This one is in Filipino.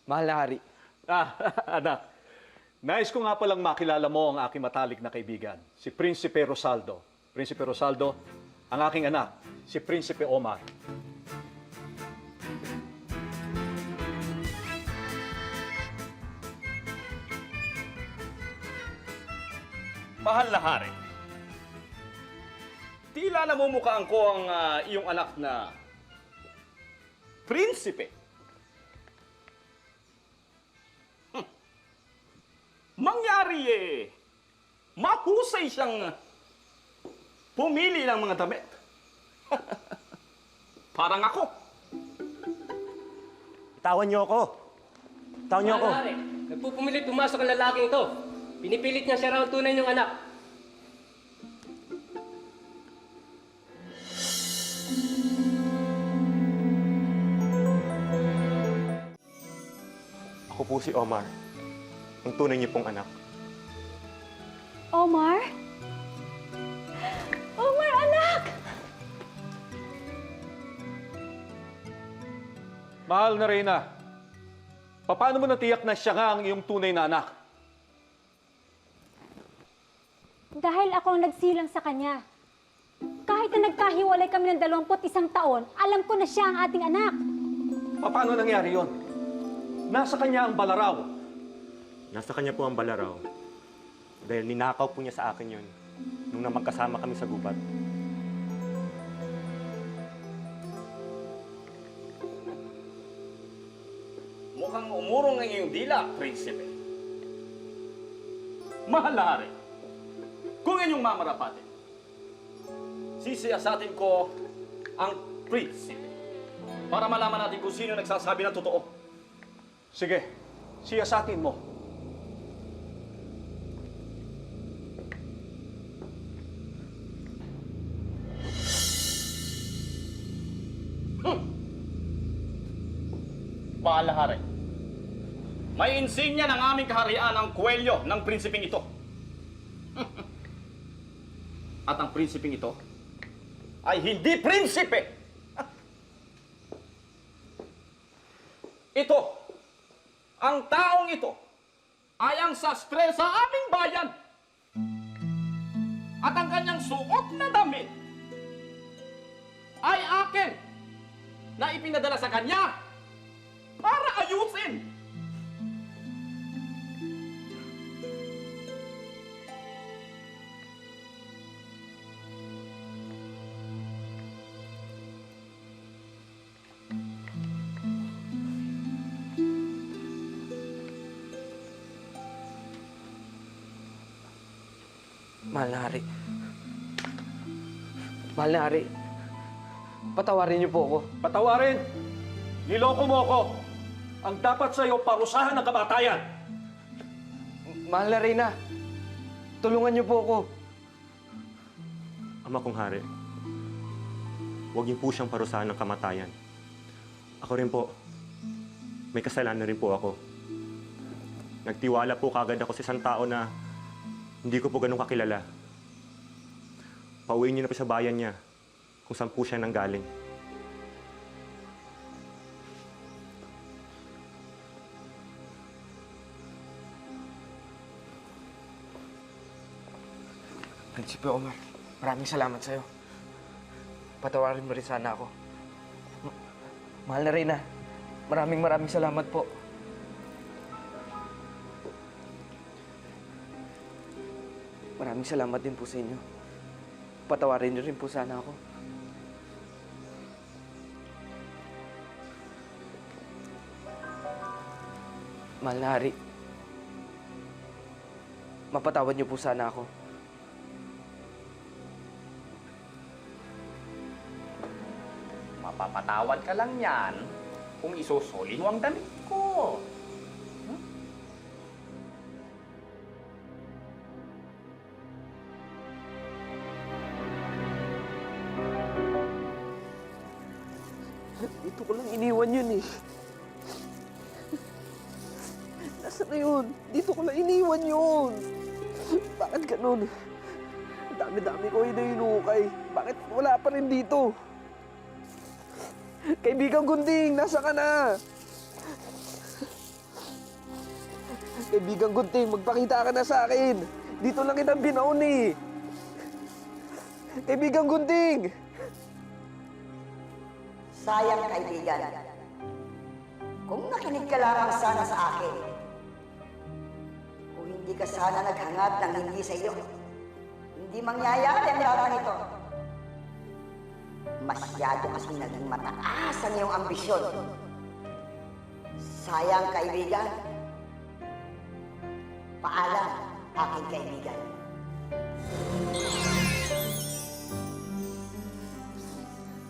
Mahal na hari. Anak, nais ko nga palang makilala mo ang aking matalik na kaibigan, si Prinsipe Rosaldo. Prinsipe Rosaldo, ang aking anak, si Prinsipe Omar. Mahal na hari, tila namumukhaan ko ang iyong anak na prinsipe. Mangyari mahusay siyang pumili ng mga damit. Parang ako. Itawan niyo ako. Itawan niyo ako. Pare, nagpupumilit pumasok ang lalaking ito. Pinipilit niya siya raw ang tunay niyong anak. Ako po si Omar. Ang tunay niyo pong anak. Omar? Omar, anak! Mahal na Reyna, paano mo natiyak na siya nga ang iyong tunay na anak? Dahil ako ang nagsilang sa kanya. Kahit na nagkahiwalay kami ng 21 taon, alam ko na siya ang ating anak. Paano nangyari yon? Nasa kanya ang balaraw. Nasa kanya po ang balaraw. Dahil ninakaw po niya sa akin yun nung magkasama kami sa gubat. Mukhang umurong ang iyong dila, prinsipe. Mahal na hari, kung inyong mamarapatin, sisiyasatin ko ang prinsipe para malaman natin kung sino nagsasabi ng totoo. Sige, siyasatin mo. Mahal na hari, may insignia ng aming kaharian ang kwelyo ng prinsipeng ito. At ang prinsipeng ito ay hindi prinsipe. Ito, ang taong ito ay ang sastre sa aming bayan. At ang kanyang suot na damit ay akin na ipinadala sa kanya para ayusin. Mahal na hari. Mahal na hari. Patawarin niyo po ako. Patawarin! Niloko mo ako! Ang dapat sa'yo, parusahan ng kamatayan! Mahal na Reyna. Tulungan niyo po ako. Ama kong hari, huwag niyo po siyang parusahan ng kamatayan. Ako rin po, may kasalanan rin po ako. Nagtiwala po kagad ako sa isang tao na hindi ko po ganun kakilala. Pauwiin niyo na po sa bayan niya kung saan po siya nanggaling. Prinsipe Omar, maraming salamat sa'yo. Patawarin mo rin sana ako. Mahal na Reyna, maraming salamat po. Maraming salamat din po sa inyo. Patawarin niyo rin po sana ako. Mahal na hari, mapatawad niyo po sana ako. Mapapatawad ka lang yan kung isusuli mo ang damit ko. Dito ko lang iniwan yun eh. Nasaan na yun? Dito ko lang iniwan yun. Bakit ganun? Ang dami-dami ko hinukay. Bakit wala pa rin dito? Kaibigang Gunding, nasa ka na? Kaibigang Gunting, magpakita ka na sa akin. Dito lang kita binaon eh. Kaibigang Gunting! Sayang, kaibigan. Kung nakinig ka lamang sana sa akin, kung hindi ka sana naghangad ng hindi sa iyo, hindi mangyayari ang lahat ng ito. Masyado kasi naging mataas ang iyong ambisyon. Sayang, kaibigan. Paalam, aking kaibigan.